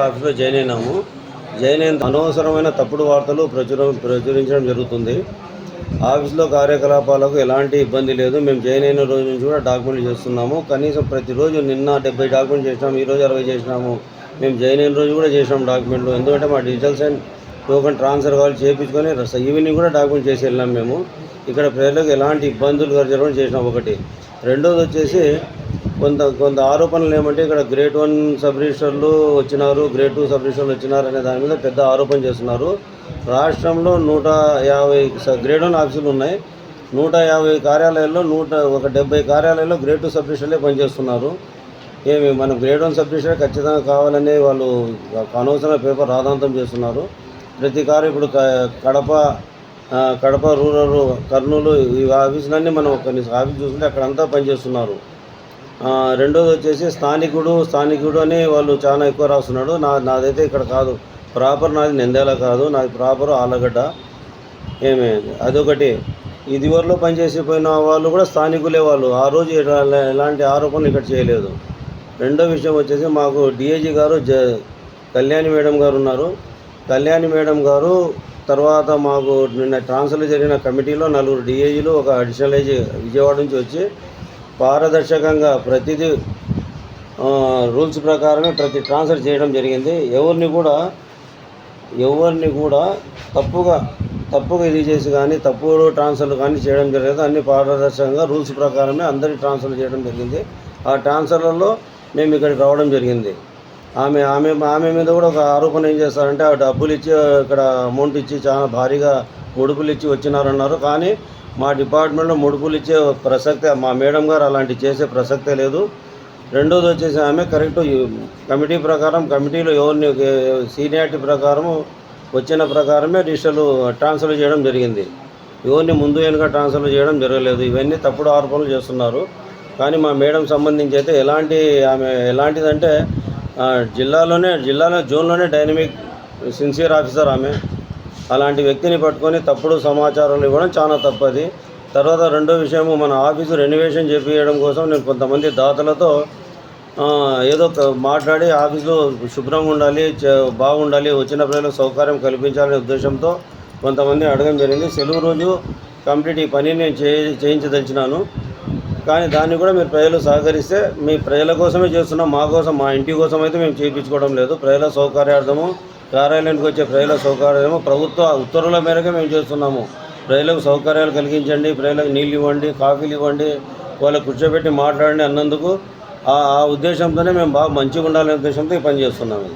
ఆఫీస్లో join అయినాము. Join అయిన అనవసరమైన తప్పుడు వార్తలు ప్రచురించడం జరుగుతుంది. ఆఫీస్లో కార్యకలాపాలకు ఎలాంటి ఇబ్బంది లేదు. మేము జాయిన్ అయిన రోజు నుంచి కూడా డాక్యుమెంట్లు చేస్తున్నాము. కనీసం ప్రతిరోజు నిన్న 70 డాక్యుమెంట్ చేసినాము, ఈరోజు 60 చేసినాము. మేము జాయిన్ అయిన రోజు కూడా చేసినాము డాక్యుమెంట్లు. ఎందుకంటే మా డిజిటల్ సైన్ టోకెన్ ట్రాన్స్ఫర్ కావాలి చేయించుకొని ఈవినింగ్ కూడా డాక్యుమెంట్ చేసి వెళ్ళాం. మేము ఇక్కడ ప్రజలకు ఎలాంటి ఇబ్బందులు జరగడం చేసినాం ఒకటి. రెండోది వచ్చేసి కొంత ఆరోపణలు ఏమంటే ఇక్కడ గ్రేడ్ 1 సబ్ రిజిస్టర్లు వచ్చినారు, గ్రేడ్ 2 సబ్ రిజిస్టర్లు వచ్చినారు అనే దాని మీద పెద్ద ఆరోపణ చేస్తున్నారు. రాష్ట్రంలో 150 గ్రేడ్ 1 ఆఫీసులు ఉన్నాయి. 150 కార్యాలయాల్లో 170 కార్యాలయాల్లో గ్రేడ్ 2 సబ్ రిజిస్టర్లే పనిచేస్తున్నారు. మనం గ్రేడ్ 1 సబ్ రిజిస్టర్ ఖచ్చితంగా కావాలని వాళ్ళు అనవసరమైన పేపర్ రాద్ధాంతం చేస్తున్నారు. ప్రతి కారు ఇప్పుడు కడప రూరల్, కర్నూలు ఈ ఆఫీసులన్నీ మనం కొన్ని ఆఫీస్ చూస్తుంటే అక్కడంతా పనిచేస్తున్నారు. రెండోది వచ్చేసి స్థానికుడు అని వాళ్ళు చాలా ఎక్కువ రాస్తున్నాడు. నాదైతే ఇక్కడ కాదు, ప్రాపర్ నాది నంద్యాల కాదు, నాది ప్రాపర్ ఆలగడ్డ. అదొకటి. ఇదివరలో పనిచేసిపోయిన వాళ్ళు కూడా స్థానికులే. వాళ్ళు ఆ రోజు ఎలాంటి ఆరోపణలు ఇక్కడ చేయలేదు. రెండో విషయం వచ్చేసి మాకు డిఐజీ గారు కళ్యాణి మేడం గారు ఉన్నారు. కళ్యాణి మేడం గారు తర్వాత మాకు నిన్న ట్రాన్స్ఫర్ జరిగిన కమిటీలో 4 డిఐజీలు, ఒక అడిషనల్ ఐజీ విజయవాడ నుంచి వచ్చి పారదర్శకంగా ప్రతిదీ రూల్స్ ప్రకారమే ప్రతి ట్రాన్స్ఫర్ చేయడం జరిగింది. ఎవరిని కూడా తప్పుగా ఇది చేసి కానీ తప్పుడు ట్రాన్స్ఫర్లు కానీ చేయడం జరగదు. అన్ని పారదర్శకంగా రూల్స్ ప్రకారమే అందరి ట్రాన్స్ఫర్లు చేయడం జరిగింది. ఆ ట్రాన్స్ఫర్లలో మేము ఇక్కడికి రావడం జరిగింది. ఆమె మీద కూడా ఒక ఆరోపణ ఏం చేస్తారంటే ఆ డబ్బులు ఇచ్చి ఇక్కడ అమౌంట్ ఇచ్చి చాలా భారీగా ముడుపులు ఇచ్చి వచ్చినారన్నారు. కానీ మా డిపార్ట్మెంట్లో ముడుపులు ఇచ్చే ప్రసక్తే, మా మేడం గారు అలాంటి చేసే ప్రసక్తే లేదు. రెండోది వచ్చేసి ఆమె కరెక్ట్ కమిటీ ప్రకారం, కమిటీలో ఎవరిని సీనియారిటీ ప్రకారం వచ్చిన ప్రకారమే రిజిస్టర్లు ట్రాన్స్ఫర్ చేయడం జరిగింది. ఎవరిని ముందు వెనుక ట్రాన్స్ఫర్ చేయడం జరగలేదు. ఇవన్నీ తప్పుడు ఆరోపణలు చేస్తున్నారు. కానీ మా మేడం సంబంధించి అయితే ఆమె ఎలాంటిదంటే జిల్లాలో జోన్లోనే డైనమిక్ సిన్సియర్ ఆఫీసర్ ఆమె. అలాంటి వ్యక్తిని పట్టుకొని తప్పుడు సమాచారాలు ఇవ్వడం చాలా తప్పది. తర్వాత రెండో విషయము, మన ఆఫీసు రెనోవేషన్ చేపించడం కోసం నేను కొంతమంది దాతలతో ఏదో మాట్లాడి ఆఫీసులో శుభ్రంగా ఉండాలి, బాగుండాలి, వచ్చిన ప్రజలకు సౌకర్యం కల్పించాలనే ఉద్దేశంతో కొంతమంది అడగడం జరిగింది. సెలవు రోజు కంప్లీట్ ఈ పని నేను చేయించదలిచినాను. కానీ దాన్ని కూడా మీరు ప్రజలు సహకరిస్తే, మీ ప్రజల కోసమే చేస్తున్నాం, మా కోసం, మా ఇంటి కోసం అయితే మేము చేయించుకోవడం లేదు. ప్రజల సౌకర్యార్థము, కార్యాలయానికి వచ్చే ప్రజల సౌకర్యము ప్రభుత్వ ఉత్తర్వుల మేరకే మేము చేస్తున్నాము. ప్రజలకు సౌకర్యాలు కలిగించండి, ప్రజలకు నీళ్ళు ఇవ్వండి, కాఫీలు ఇవ్వండి, వాళ్ళకు కూర్చోబెట్టి మాట్లాడండి అన్నందుకు ఆ ఉద్దేశంతోనే మేము బాగా మంచిగా ఉండాలనే ఉద్దేశంతో ఈ పని చేస్తున్నాము.